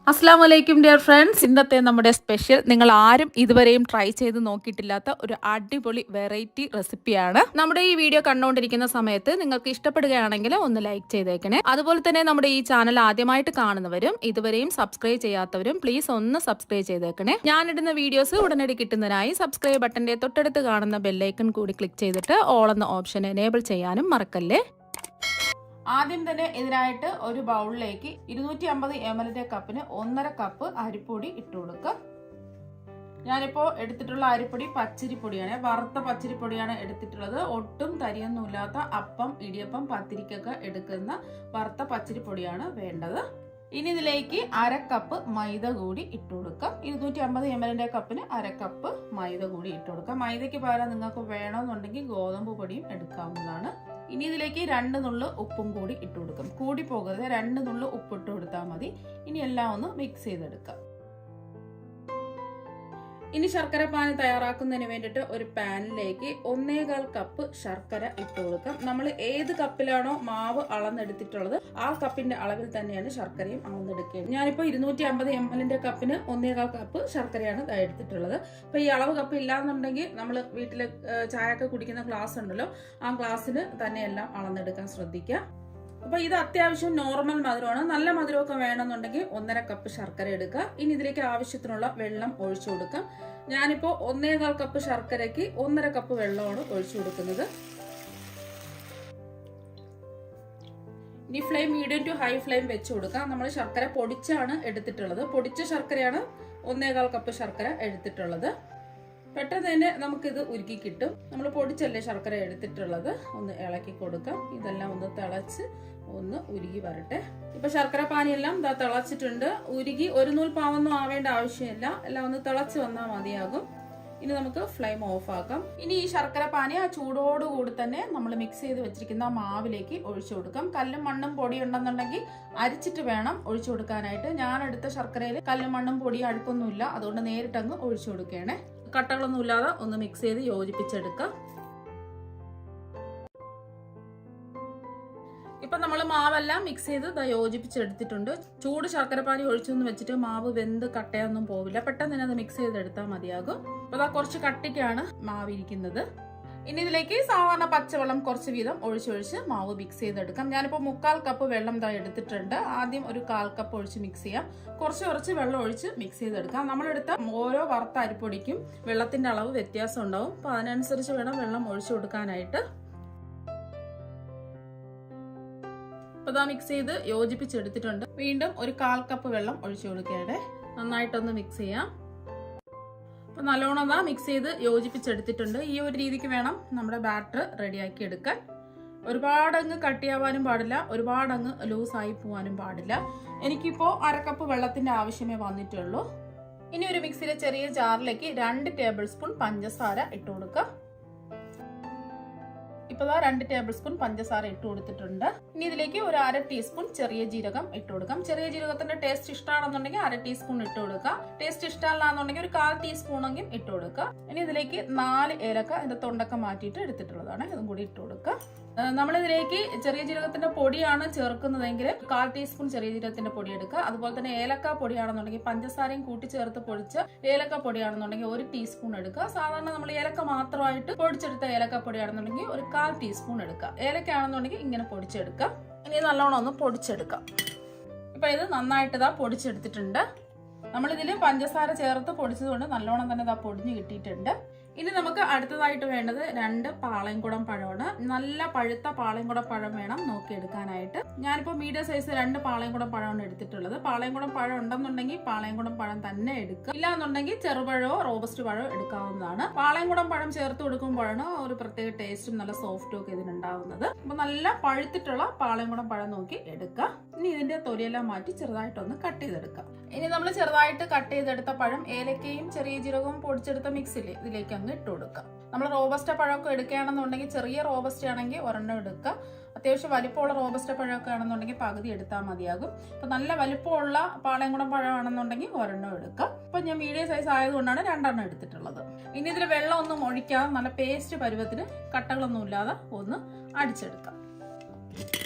അസ്സാം വലൈക്കും dear friends. ഇന്നത്തെ നമ്മുടെ സ്പെഷ്യൽ നിങ്ങൾ ആരും ഇതുവരെയും ട്രൈ ചെയ്ത് നോക്കിയിട്ടില്ലാത്ത ഒരു അടിപൊളി വെറൈറ്റി റെസിപ്പിയാണ്. നമ്മുടെ ഈ വീഡിയോ കണ്ടുകൊണ്ടിരിക്കുന്ന സമയത്ത് നിങ്ങൾക്ക് ഇഷ്ടപ്പെടുകയാണെങ്കിൽ ഒന്ന് ലൈക്ക് ചെയ്തേക്കണേ. അതുപോലെ തന്നെ നമ്മുടെ ഈ ചാനൽ ആദ്യമായിട്ട് കാണുന്നവരും ഇതുവരെയും സബ്സ്ക്രൈബ് ചെയ്യാത്തവരും പ്ലീസ് ഒന്ന് സബ്സ്ക്രൈബ് ചെയ്തേക്കണേ. ഞാനിടുന്ന വീഡിയോസ് ഉടനടി കിട്ടുന്നതിനായി സബ്സ്ക്രൈബ് ബട്ടന്റെ തൊട്ടടുത്ത് കാണുന്ന ബെല്ലൈക്കൺ കൂടി ക്ലിക്ക് ചെയ്തിട്ട് ഓൾ എന്ന ഓപ്ഷൻ എനേബിൾ ചെയ്യാനും മറക്കല്ലേ. ആദ്യം തന്നെ ഇതിനായിട്ട് ഒരു ബൗളിലേക്ക് 250 ml കപ്പിന് 1.5 കപ്പ് അരിപ്പൊടി ഇട്ട് കൊടുക്കുക. ഞാനിപ്പോൾ എടുത്തിട്ടുള്ള അരിപ്പൊടി പച്ചരിപ്പൊടിയാണ്, വറുത്ത പച്ചരിപ്പൊടിയാണ് എടുത്തിട്ടുള്ളത്. ഒട്ടും തരിയൊന്നുമില്ലാത്ത അപ്പം, ഇടിയപ്പം, പത്തിരിക്കൊക്കെ എടുക്കുന്ന വറുത്ത പച്ചരിപ്പൊടിയാണ് വേണ്ടത്. ഇനി ഇതിലേക്ക് 1/2 കപ്പ് മൈദ കൂടി ഇട്ട് കൊടുക്കാം. 250 ml കപ്പിന് 1/2 കപ്പ് മൈദ കൂടി ഇട്ട് കൊടുക്കാം. മൈദയ്ക്ക് പകരം നിങ്ങൾക്ക് വേണമെന്നുണ്ടെങ്കിൽ ഗോതമ്പ് പൊടിയും എടുക്കാവുന്നതാണ്. ഇനി ഇതിലേക്ക് 2 നുള്ളു ഉപ്പും കൂടി ഇട്ട് കൊടുക്കും. കൂടി പോകരുത്, 2 നുള്ളു ഉപ്പ് ഇട്ട് കൊടുത്താൽ മതി. ഇനി എല്ലാം ഒന്ന് മിക്സ് ചെയ്തെടുക്കാം. ഇനി ശർക്കര പാനി തയ്യാറാക്കുന്നതിന് വേണ്ടിയിട്ട് ഒരു പാനിലേക്ക് 1.25 കപ്പ് ശർക്കര ഇട്ട് കൊടുക്കാം. നമ്മൾ ഏത് കപ്പിലാണോ മാവ് അളന്നെടുത്തിട്ടുള്ളത് ആ കപ്പിന്റെ അളവിൽ തന്നെയാണ് ശർക്കരയും അളന്നെടുക്കേണ്ടത്. ഞാനിപ്പോൾ 250 ml കപ്പിന് 1.25 കപ്പ് ശർക്കരയാണ് എടുത്തിട്ടുള്ളത്. അപ്പൊ ഈ അളവ് കപ്പ് ഇല്ലാന്നുണ്ടെങ്കിൽ നമ്മൾ വീട്ടില് ചായയൊക്കെ കുടിക്കുന്ന ഗ്ലാസ് ഉണ്ടല്ലോ, ആ ഗ്ലാസ്സിന് തന്നെ എല്ലാം അളന്നെടുക്കാൻ ശ്രദ്ധിക്കുക. അപ്പൊ ഇത് അത്യാവശ്യം നോർമൽ മധുരമാണ്. നല്ല മധുരമൊക്കെ വേണമെന്നുണ്ടെങ്കിൽ 1.5 കപ്പ് ശർക്കര എടുക്കുക. ഇനി ഇതിലേക്ക് ആവശ്യത്തിനുള്ള വെള്ളം ഒഴിച്ചു കൊടുക്കാം. ഞാനിപ്പോ 1.25 കപ്പ് ശർക്കരയ്ക്ക് 1.5 കപ്പ് വെള്ളമാണ് ഒഴിച്ചു കൊടുക്കുന്നത്. ഇനി flame medium to high flame വെച്ച് കൊടുക്കാം. നമ്മൾ ശർക്കര പൊടിച്ചാണ് എടുത്തിട്ടുള്ളത്. പൊടിച്ച ശർക്കരയാണ് 1.25 കപ്പ് ശർക്കര എടുത്തിട്ടുള്ളത്. പെട്ടെന്ന് തന്നെ നമുക്കിത് ഉരുക്കി കിട്ടും. നമ്മൾ പൊടിച്ചല്ലേ ശർക്കര എടുത്തിട്ടുള്ളത്. ഒന്ന് ഇളക്കി കൊടുക്കാം. ഇതെല്ലാം ഒന്ന് തിളച്ച് ഒന്ന് ഉരുകി വരട്ടെ. ഇപ്പൊ ശർക്കര പാനിയെല്ലാം തിളച്ചിട്ടുണ്ട്. ഉരുകി ഒരു നൂൽ പാവൊന്നും ആവേണ്ട ആവശ്യമില്ല. എല്ലാം ഒന്ന് തിളച്ച് വന്നാൽ മതിയാകും. ഇനി നമുക്ക് ഫ്ലെയിം ഓഫ് ആക്കാം. ഇനി ഈ ശർക്കര പാനി ആ ചൂടോടുകൂടി തന്നെ നമ്മൾ മിക്സ് ചെയ്ത് വെച്ചിരിക്കുന്ന മാവിലേക്ക് ഒഴിച്ചു കൊടുക്കാം. കല്ലും മണ്ണും പൊടി ഉണ്ടെന്നുണ്ടെങ്കിൽ അരിച്ചിട്ട് വേണം ഒഴിച്ചു കൊടുക്കാനായിട്ട്. ഞാൻ എടുത്ത ശർക്കരയിൽ കല്ലും മണ്ണും പൊടി അഴുക്കൊന്നുമില്ല, അതുകൊണ്ട് നേരിട്ടങ്ങ് ഒഴിച്ചു കൊടുക്കുകയാണേ. കട്ടകളൊന്നും ഇല്ലാതെ ഒന്ന് മിക്സ് ചെയ്ത് യോജിപ്പിച്ചെടുക്കാം. ഇപ്പൊ നമ്മൾ മാവെല്ലാം മിക്സ് ചെയ്ത് യോജിപ്പിച്ചെടുത്തിട്ടുണ്ട്. ചൂട് ശർക്കരപ്പാനി ഒഴിച്ചൊന്നും വെച്ചിട്ട് മാവ് വെന്ത് കട്ടയൊന്നും പോവില്ല. പെട്ടെന്ന് തന്നെ അത് മിക്സ് ചെയ്തെടുത്താൽ മതിയാകും. അപ്പൊ കുറച്ച് കട്ടിക്കാണ് മാവിരിക്കുന്നത്. ഇനി ഇതിലേക്ക് സാധാരണ പച്ചവെള്ളം കുറച്ച് വീതം ഒഴിച്ചൊഴിച്ച് മാവ് മിക്സ് ചെയ്തെടുക്കാം. ഞാനിപ്പോൾ 3/4 കപ്പ് വെള്ളം എടുത്തിട്ടുണ്ട്. ആദ്യം ഒരു 1/4 കപ്പ് ഒഴിച്ച് മിക്സ് ചെയ്യാം. കുറച്ച് വെള്ളം ഒഴിച്ച് മിക്സ് ചെയ്തെടുക്കാം. നമ്മളെടുത്ത ഓരോ വറുത്ത അരിപ്പൊടിക്കും വെള്ളത്തിന്റെ അളവ് വ്യത്യാസം ഉണ്ടാവും. അപ്പൊ അതിനനുസരിച്ച് വേണം വെള്ളം ഒഴിച്ചു കൊടുക്കാനായിട്ട്. അപ്പൊ ഇതാ മിക്സ് ചെയ്ത് യോജിപ്പിച്ചെടുത്തിട്ടുണ്ട്. വീണ്ടും ഒരു 1/4 കപ്പ് വെള്ളം ഒഴിച്ചു കൊടുക്കുകയാണ്. നന്നായിട്ടൊന്ന് മിക്സ് ചെയ്യാം. അപ്പൊ നല്ലോണം മിക്സ് ചെയ്ത് യോജിപ്പിച്ചെടുത്തിട്ടുണ്ട്. ഈ ഒരു രീതിക്ക് വേണം നമ്മുടെ ബാറ്റർ റെഡിയാക്കി എടുക്കാൻ. ഒരുപാടങ്ങ് കട്ടിയാവാനും പാടില്ല, ഒരുപാടങ്ങ് ലൂസായി പോവാനും പാടില്ല. എനിക്കിപ്പോ 1/2 കപ്പ് വെള്ളത്തിന്റെ ആവശ്യമേ വന്നിട്ടുള്ളൂ. ഇനി ഒരു മിക്സിയിലെ ചെറിയ ജാറിലേക്ക് 2 ടേബിൾ സ്പൂൺ പഞ്ചസാര ഇട്ട് കൊടുക്കുക. ഇപ്പൊ 2 ടേബിൾ സ്പൂൺ പഞ്ചസാര ഇട്ട് കൊടുത്തിട്ടുണ്ട്. ഇനി ഇതിലേക്ക് ഒരു 1/2 ടീസ്പൂൺ ചെറിയ ജീരകം ഇട്ട് കൊടുക്കാം. ചെറിയ ജീരകത്തിന്റെ ടേസ്റ്റ് ഇഷ്ടമാണെന്നുണ്ടെങ്കിൽ 1/2 ടീസ്പൂൺ ഇട്ട് കൊടുക്കുക. ടേസ്റ്റ് ഇഷ്ടമല്ലാന്നുണ്ടെങ്കിൽ ഒരു 1/4 ടീസ്പൂണെങ്കിലും ഇട്ട് കൊടുക്കുക. ഇനി ഇതിലേക്ക് 4 ഏലക്ക അതിന്റെ തൊണ്ടൊക്കെ മാറ്റിയിട്ട് എടുത്തിട്ടുള്ളതാണ്, ഇതും കൂടി ഇട്ട് കൊടുക്കുക. നമ്മളിതിലേക്ക് ചെറിയ ജീരകത്തിന്റെ പൊടിയാണ് ചേർക്കുന്നതെങ്കിൽ 1/4 ടീസ്പൂൺ ചെറിയ ജീരകത്തിന്റെ പൊടി എടുക്കുക. അതുപോലെ തന്നെ ഏലക്ക പൊടിയാണെന്നുണ്ടെങ്കിൽ പഞ്ചസാരയും കൂട്ടി ചേർത്ത് പൊടിച്ച ഏലക്ക പൊടിയാണെന്നുണ്ടെങ്കിൽ 1 ടീസ്പൂൺ എടുക്കുക. സാധാരണ നമ്മൾ ഏലക്ക മാത്രമായിട്ട് പൊടിച്ചെടുത്ത ഏലക്ക പൊടിയാണെന്നുണ്ടെങ്കിൽ ഒരു 1/4 ടീസ്പൂൺ എടുക്കുക. ഏലക്ക ആണെന്നുണ്ടെങ്കിൽ ഇങ്ങനെ പൊടിച്ചെടുക്കാം. ഇനി നല്ലോണം ഒന്ന് പൊടിച്ചെടുക്കാം. ഇപ്പൊ ഇത് നന്നായിട്ട് പൊടിച്ചെടുത്തിട്ടുണ്ട്. നമ്മളിതിൽ പഞ്ചസാര ചേർത്ത് പൊടിച്ചതുകൊണ്ട് നല്ലോണം തന്നെ പൊടിഞ്ഞ് കിട്ടിയിട്ടുണ്ട്. ഇനി നമുക്ക് അടുത്തതായിട്ട് വേണ്ടത് 2 പാളയംകുടം പഴമാണ്. നല്ല പഴുത്ത പാളയംകുടം പഴം വേണം നോക്കിയെടുക്കാനായിട്ട്. ഞാനിപ്പോൾ മീഡിയം സൈസ് 2 പാളയംകുടം പഴമാണ് എടുത്തിട്ടുള്ളത്. പാളയംകുടം പഴം ഉണ്ടെന്നുണ്ടെങ്കിൽ പാളയംകുടം പഴം തന്നെ എടുക്കുക. ഇല്ലാന്നുണ്ടെങ്കിൽ ചെറുപഴമോ റോബസ്റ്റ് പഴമോ എടുക്കാവുന്നതാണ്. പാളയംകുടം പഴം ചേർത്ത് കൊടുക്കുമ്പോഴാണ് ഒരു പ്രത്യേക ടേസ്റ്റും നല്ല സോഫ്റ്റും ഒക്കെ ഇതിനുണ്ടാവുന്നത്. അപ്പൊ നല്ല പഴുത്തിട്ടുള്ള പാളയംകുടം പഴം നോക്കി എടുക്കുക. ഇനി ഇതിന്റെ തൊലിയെല്ലാം മാറ്റി ചെറുതായിട്ടൊന്ന് കട്ട് ചെയ്തെടുക്കാം. ഇനി നമ്മൾ ചെറുതായിട്ട് കട്ട് ചെയ്തെടുത്ത പഴം ഏലക്കയും ചെറിയ ജീരകവും പൊടിച്ചെടുത്ത മിക്സില് ഇതിലേക്ക് അങ്ങ് ഇട്ട് കൊടുക്കാം. നമ്മൾ റോബസ്റ്റ പഴമൊക്കെ എടുക്കുകയാണെന്നുണ്ടെങ്കിൽ ചെറിയ റോബസ്റ്റ ആണെങ്കിൽ ഒരെണ്ണം എടുക്കുക. അത്യാവശ്യം വലിപ്പമുള്ള റോബസ്റ്റ പഴമൊക്കെ ആണെന്നുണ്ടെങ്കിൽ പകുതി എടുത്താൽ മതിയാകും. അപ്പൊ നല്ല വലിപ്പമുള്ള പാളയംകുടം പഴമാണെന്നുണ്ടെങ്കിൽ ഒരെണ്ണം എടുക്കുക. അപ്പൊ ഞാൻ മീഡിയം സൈസ് ആയതുകൊണ്ടാണ് 2 എണ്ണം എടുത്തിട്ടുള്ളത്. ഇനി ഇതിൽ വെള്ളം ഒന്നും ഒഴിക്കാതെ നല്ല പേസ്റ്റ് പരുവത്തിന് കട്ടകളൊന്നും ഇല്ലാതെ ഒന്ന് അടിച്ചെടുക്കാം.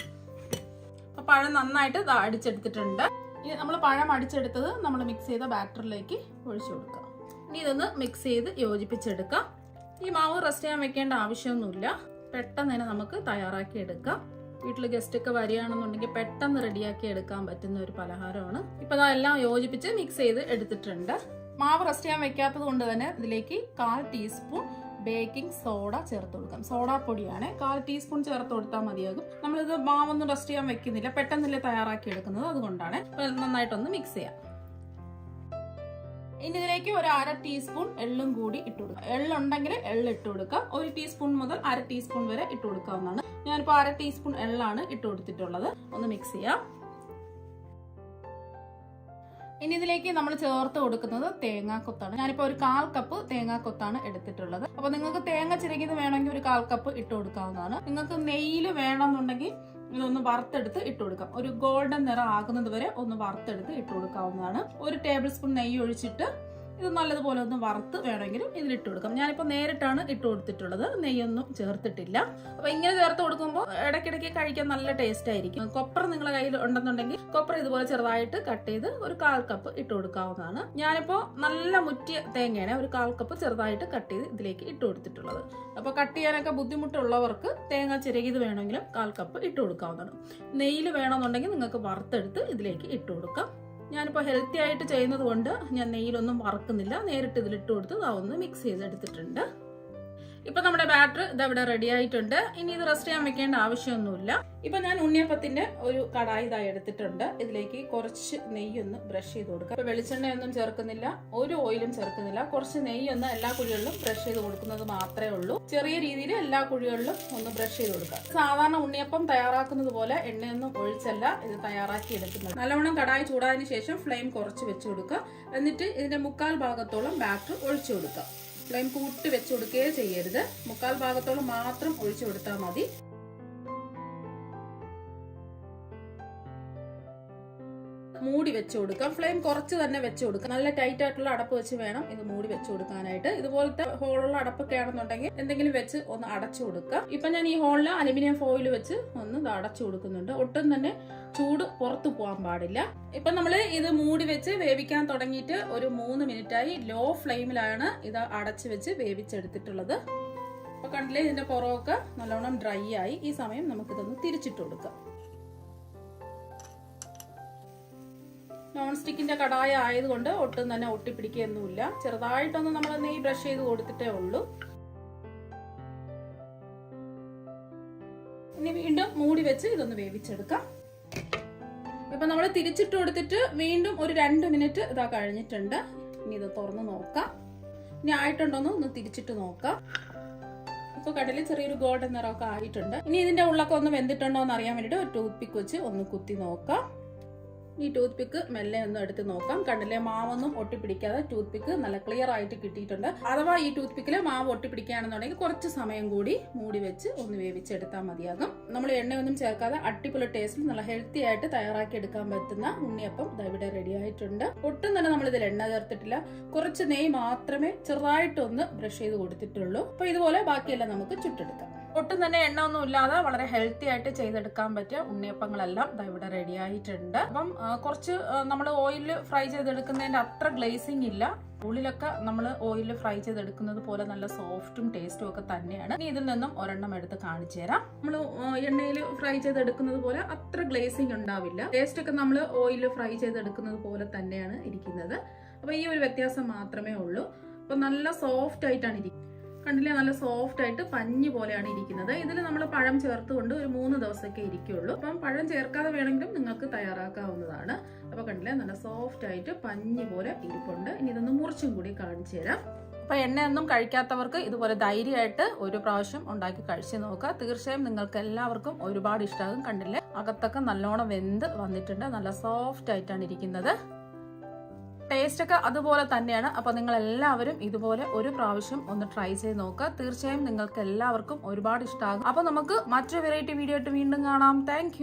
അപ്പൊ പഴം നന്നായിട്ട് അടിച്ചെടുത്തിട്ടുണ്ട്. ഇനി നമ്മൾ പഴം അടിച്ചെടുത്തത് നമ്മൾ മിക്സ് ചെയ്ത ബാറ്ററിലേക്ക് ഒഴിച്ചു കൊടുക്കുക. ഇനി ഇതൊന്ന് മിക്സ് ചെയ്ത് യോജിപ്പിച്ചെടുക്കാം. ഈ മാവ് റെസ്റ്റ് ചെയ്യാൻ വെക്കേണ്ട ആവശ്യമൊന്നുമില്ല, പെട്ടെന്ന് തന്നെ നമുക്ക് തയ്യാറാക്കി എടുക്കാം. വീട്ടിൽ ഗസ്റ്റ് ഒക്കെ വരികയാണെന്നുണ്ടെങ്കിൽ പെട്ടെന്ന് റെഡിയാക്കി എടുക്കാൻ പറ്റുന്ന ഒരു പലഹാരമാണ്. ഇപ്പൊ അതെല്ലാം യോജിപ്പിച്ച് മിക്സ് ചെയ്ത് എടുത്തിട്ടുണ്ട്. മാവ് റെസ്റ്റ് ചെയ്യാൻ വെക്കാത്തത് കൊണ്ട് തന്നെ ഇതിലേക്ക് 1/4 ടീസ്പൂൺ ബേക്കിംഗ് സോഡ ചേർത്ത് കൊടുക്കാം. സോഡാപ്പൊടിയാണ്, 1/4 ടീസ്പൂൺ ചേർത്ത് കൊടുത്താൽ മതിയാകും. നമ്മളിത് മാവൊന്നും റെസ്റ്റ് ചെയ്യാൻ വെക്കുന്നില്ല, പെട്ടെന്നല്ലേ തയ്യാറാക്കി എടുക്കുന്നത്, അതുകൊണ്ടാണ്. നന്നായിട്ടൊന്ന് മിക്സ് ചെയ്യാം. ഇനി ഇതിലേക്ക് ഒരു 1/2 ടീസ്പൂൺ എള്ളും കൂടി ഇട്ട് കൊടുക്കാം. എള്ളുണ്ടെങ്കിൽ എള്ള് ഇട്ട് കൊടുക്കാം. 1 ടീസ്പൂൺ മുതൽ 1/2 ടീസ്പൂൺ വരെ ഇട്ട് കൊടുക്കാവുന്നതാണ്. ഞാനിപ്പോൾ 1/2 ടീസ്പൂൺ എള്ളാണ് ഇട്ട് കൊടുത്തിട്ടുള്ളത്. ഒന്ന് മിക്സ് ചെയ്യാം. ഇനി ഇതിലേക്ക് നമ്മൾ ചേർത്ത് കൊടുക്കുന്നത് തേങ്ങാക്കൊത്താണ്. ഞാനിപ്പോൾ ഒരു 1/4 കപ്പ് തേങ്ങാക്കൊത്താണ് എടുത്തിട്ടുള്ളത്. അപ്പൊ നിങ്ങൾക്ക് തേങ്ങ ചിരകിയത് വേണമെങ്കിൽ ഒരു 1/4 കപ്പ് ഇട്ട് കൊടുക്കാവുന്നതാണ്. നിങ്ങൾക്ക് നെയ്യിൽ വേണമെന്നുണ്ടെങ്കിൽ ഇതൊന്ന് വറുത്തെടുത്ത് ഇട്ട് കൊടുക്കാം. ഒരു ഗോൾഡൻ നിറം ആകുന്നത് വരെ ഒന്ന് വറുത്തെടുത്ത് ഇട്ട് കൊടുക്കാവുന്നതാണ്. 1 ടേബിൾ സ്പൂൺ നെയ്യ് ഒഴിച്ചിട്ട് ഇത് നല്ലതുപോലെ ഒന്ന് വറുത്ത് വേണമെങ്കിലും ഇതിലിട്ട് കൊടുക്കാം. ഞാനിപ്പോൾ നേരിട്ടാണ് ഇട്ട് കൊടുത്തിട്ടുള്ളത്, നെയ്യൊന്നും ചേർത്തിട്ടില്ല. അപ്പൊ ഇങ്ങനെ ചേർത്ത് കൊടുക്കുമ്പോൾ ഇടയ്ക്കിടയ്ക്ക് കഴിക്കാൻ നല്ല ടേസ്റ്റ് ആയിരിക്കും. കൊപ്ര നിങ്ങളുടെ കയ്യിൽ ഉണ്ടെന്നുണ്ടെങ്കിൽ കൊപ്ര ഇതുപോലെ ചെറുതായിട്ട് കട്ട് ചെയ്ത് ഒരു 1/4 കപ്പ് ഇട്ട് കൊടുക്കാവുന്നതാണ്. ഞാനിപ്പോൾ നല്ല മുറ്റിയ തേങ്ങയാണ് ഒരു 1/4 കപ്പ് ചെറുതായിട്ട് കട്ട് ചെയ്ത് ഇതിലേക്ക് ഇട്ട് കൊടുത്തിട്ടുള്ളത്. അപ്പൊ കട്ട് ചെയ്യാനൊക്കെ ബുദ്ധിമുട്ടുള്ളവർക്ക് തേങ്ങ ചിരകിയത് വേണമെങ്കിലും 1/4 കപ്പ് ഇട്ട് കൊടുക്കാവുന്നതാണ്. നെയ്യിൽ വേണമെന്നുണ്ടെങ്കിൽ നിങ്ങൾക്ക് വറുത്തെടുത്ത് ഇതിലേക്ക് ഇട്ട് കൊടുക്കാം. ഞാനിപ്പോൾ ഹെൽത്തി ആയിട്ട് ചെയ്യുന്നത് കൊണ്ട് ഞാൻ നെയ്യിലൊന്നും വറക്കുന്നില്ല, നേരിട്ട് ഇതിലിട്ട് കൊടുത്ത് അതൊന്ന് മിക്സ് ചെയ്തെടുത്തിട്ടുണ്ട്. ഇപ്പൊ നമ്മുടെ ബാറ്റർ ഇതവിടെ റെഡി ആയിട്ടുണ്ട്. ഇനി ഇത് റെസ്റ്റ് ചെയ്യാൻ വെക്കേണ്ട ആവശ്യമൊന്നുമില്ല. ഇപ്പൊ ഞാൻ ഉണ്ണിയപ്പത്തിന്റെ ഒരു കടായി ഇതായി എടുത്തിട്ടുണ്ട്. ഇതിലേക്ക് കുറച്ച് നെയ്യൊന്ന് ബ്രഷ് ചെയ്ത് കൊടുക്കുക. ഇപ്പൊ വെളിച്ചെണ്ണയൊന്നും ചേർക്കുന്നില്ല, ഒരു ഓയിലും ചേർക്കുന്നില്ല. കുറച്ച് നെയ്യൊന്ന് എല്ലാ കുഴികളിലും ബ്രഷ് ചെയ്ത് കൊടുക്കുന്നത് മാത്രമേ ഉള്ളൂ. ചെറിയ രീതിയിൽ എല്ലാ കുഴികളിലും ഒന്ന് ബ്രഷ് ചെയ്ത് കൊടുക്കുക. സാധാരണ ഉണ്ണിയപ്പം തയ്യാറാക്കുന്നത് പോലെ എണ്ണയൊന്നും ഒഴിച്ചല്ല ഇത് തയ്യാറാക്കി എടുക്കുന്നത്. നല്ലവണ്ണം കടായി ചൂടായതിനു ശേഷം ഫ്ലെയിം കുറച്ച് വെച്ച് കൊടുക്കുക. എന്നിട്ട് ഇതിന്റെ 1/4 ഭാഗത്തോളം ബാറ്റർ ഒഴിച്ചു കൊടുക്കുക. ഫ്ലെയിം കൂട്ടി വെച്ച് കൊടുക്കുകയേ ചെയ്യരുത്, 1/4 ഭാഗത്തോളം മാത്രം ഒഴിച്ചു കൊടുത്താൽ മതി. മൂടി വെച്ച് കൊടുക്കാം. ഫ്ലെയിം കുറച്ച് തന്നെ വെച്ച് കൊടുക്കാം. നല്ല ടൈറ്റ് ആയിട്ടുള്ള അടപ്പ് വെച്ച് വേണം ഇത് മൂടി വെച്ച് കൊടുക്കാനായിട്ട്. ഇതുപോലത്തെ ഹോളുള്ള അടപ്പൊക്കെ ആണെന്നുണ്ടെങ്കിൽ എന്തെങ്കിലും വെച്ച് ഒന്ന് അടച്ചു കൊടുക്കുക. ഇപ്പൊ ഞാൻ ഈ ഹോളിൽ അലുമിനിയം ഫോയിൽ വെച്ച് ഒന്ന് ഇത് അടച്ചു കൊടുക്കുന്നുണ്ട്. ഒട്ടും തന്നെ ചൂട് പുറത്തു പോകാൻ പാടില്ല. ഇപ്പൊ നമ്മള് ഇത് മൂടി വെച്ച് വേവിക്കാൻ തുടങ്ങിയിട്ട് ഒരു 3 മിനിറ്റായി. ലോ ഫ്ലെയിമിലാണ് ഇത് അടച്ചു വെച്ച് വേവിച്ചെടുത്തിട്ടുള്ളത്. അപ്പൊ കണ്ടില്ലേ, ഇതിന്റെ പുറമൊക്കെ നല്ലോണം ഡ്രൈ ആയി. ഈ സമയം നമുക്കിതൊന്ന് തിരിച്ചിട്ട് കൊടുക്കാം. നോൺ സ്റ്റിക്കിന്റെ കടായ ആയതുകൊണ്ട് ഒട്ടും തന്നെ ഒട്ടിപ്പിടിക്കുകയൊന്നുമില്ല. ചെറുതായിട്ടൊന്ന് നമ്മൾ നെയ്യ് ബ്രഷ് ചെയ്ത് കൊടുത്തിട്ടേ ഉള്ളൂ. ഇനി വീണ്ടും മൂടി വെച്ച് ഇതൊന്ന് വേവിച്ചെടുക്കാം. ഇപ്പൊ നമ്മൾ തിരിച്ചിട്ട് കൊടുത്തിട്ട് വീണ്ടും ഒരു 2 മിനിറ്റ് ഇതാ കഴിഞ്ഞിട്ടുണ്ട്. ഇനി ഇത് തുറന്ന് നോക്കാം. ഇനി ആയിട്ടുണ്ടോന്ന് ഒന്ന് തിരിച്ചിട്ട് നോക്കാം. ഇപ്പൊ കടലിൽ ചെറിയൊരു ഗോൾഡൻ നിറമൊക്കെ ആയിട്ടുണ്ട്. ഇനി ഇതിന്റെ ഉള്ളൊക്കെ ഒന്ന് വെന്തിട്ടുണ്ടോ എന്ന് അറിയാൻ വേണ്ടിട്ട് ഒരു ടൂത്ത് പിക്ക് വെച്ച് ഒന്ന് കുത്തി നോക്കാം. ഈ ടൂത്ത് പിക്ക് മെല്ലെ ഒന്ന് എടുത്ത് നോക്കാം. കണ്ടില്ലേ, മാവൊന്നും ഒട്ടിപ്പിടിക്കാതെ ടൂത്ത് പിക്ക് നല്ല ക്ലിയർ ആയിട്ട് കിട്ടിയിട്ടുണ്ട്. അഥവാ ഈ ടൂത്ത് പിക്കില് മാവ് ഒട്ടിപ്പിടിക്കുകയാണെന്നുണ്ടെങ്കിൽ കുറച്ച് സമയം കൂടി മൂടി വെച്ച് ഒന്ന് വേവിച്ചെടുത്താൽ മതിയാകും. നമ്മൾ എണ്ണയൊന്നും ചേർക്കാതെ അടിപൊളി ടേസ്റ്റിൽ നല്ല ഹെൽത്തി ആയിട്ട് തയ്യാറാക്കി എടുക്കാൻ പറ്റുന്ന ഉണ്ണിയപ്പം ഇവിടെ റെഡി ആയിട്ടുണ്ട്. ഒട്ടും തന്നെ നമ്മൾ ഇതിൽ എണ്ണ ചേർത്തിട്ടില്ല, കുറച്ച് നെയ്യ് മാത്രമേ ചെറുതായിട്ടൊന്ന് ബ്രഷ് ചെയ്ത് കൊടുത്തിട്ടുള്ളൂ. അപ്പൊ ഇതുപോലെ ബാക്കിയെല്ലാം നമുക്ക് ചുട്ടെടുക്കാം. ഒട്ടും തന്നെ എണ്ണ ഒന്നും ഇല്ലാതെ വളരെ ഹെൽത്തി ആയിട്ട് ചെയ്തെടുക്കാൻ പറ്റിയ ഉണ്ണിയപ്പങ്ങളെല്ലാം ഇവിടെ റെഡി ആയിട്ടുണ്ട്. അപ്പം കുറച്ച് നമ്മൾ ഓയിലിൽ ഫ്രൈ ചെയ്തെടുക്കുന്നതിന്റെ അത്ര ഗ്ലേസിംഗ് ഇല്ല. ഉള്ളിലൊക്കെ നമ്മൾ ഓയിലിൽ ഫ്രൈ ചെയ്തെടുക്കുന്നത് പോലെ നല്ല സോഫ്റ്റും ടേസ്റ്റും ഒക്കെ തന്നെയാണ്. ഇനി ഇതിൽ നിന്നും ഒരെണ്ണം എടുത്ത് കാണിച്ചു തരാം. നമ്മൾ എണ്ണയിൽ ഫ്രൈ ചെയ്തെടുക്കുന്നത് പോലെ അത്ര ഗ്ലേസിംഗ് ഉണ്ടാവില്ല. ടേസ്റ്റ് ഒക്കെ നമ്മൾ ഓയിലിൽ ഫ്രൈ ചെയ്തെടുക്കുന്നത് പോലെ തന്നെയാണ് ഇരിക്കുന്നത്. അപ്പൊ ഈ ഒരു വ്യത്യാസം മാത്രമേ ഉള്ളൂ. അപ്പൊ നല്ല സോഫ്റ്റ് ആയിട്ടാണ് ഇരിക്കുന്നത്. കണ്ടില്ലേ, നല്ല സോഫ്റ്റ് ആയിട്ട് പഞ്ഞി പോലെയാണ് ഇരിക്കുന്നത്. ഇതിൽ നമ്മൾ പഴം ചേർത്തുകൊണ്ട് ഒരു 3 ദിവസമൊക്കെ ഇരിക്കുള്ളൂ. അപ്പം പഴം ചേർക്കാതെ വേണമെങ്കിലും നിങ്ങൾക്ക് തയ്യാറാക്കാവുന്നതാണ്. അപ്പൊ കണ്ടില്ലേ, നല്ല സോഫ്റ്റ് ആയിട്ട് പഞ്ഞി പോലെ ഇരിപ്പുണ്ട്. ഇനി ഇതൊന്ന് മുറിച്ചും കൂടി കാണിച്ചു തരാം. അപ്പൊ എണ്ണയൊന്നും കഴിക്കാത്തവർക്ക് ഇതുപോലെ ധൈര്യമായിട്ട് ഒരു പ്രാവശ്യം ഉണ്ടാക്കി കഴിച്ചു നോക്കുക. തീർച്ചയായും നിങ്ങൾക്ക് എല്ലാവർക്കും ഒരുപാട് ഇഷ്ടമാകും. കണ്ടില്ലേ, അകത്തൊക്കെ നല്ലോണം വെന്ത് വന്നിട്ടുണ്ട്. നല്ല സോഫ്റ്റ് ആയിട്ടാണ് ഇരിക്കുന്നത്. ടേസ്റ്റ് ഒക്കെ അതുപോലെ തന്നെയാണ്. അപ്പൊ നിങ്ങൾ എല്ലാവരും ഇതുപോലെ ഒരു പ്രാവശ്യം ഒന്ന് ട്രൈ ചെയ്ത് നോക്കുക. തീർച്ചയായും നിങ്ങൾക്ക് എല്ലാവർക്കും ഒരുപാട് ഇഷ്ടമാകും. അപ്പൊ നമുക്ക് മറ്റൊരു വെറൈറ്റി വീഡിയോ ആയിട്ട് വീണ്ടും കാണാം. താങ്ക്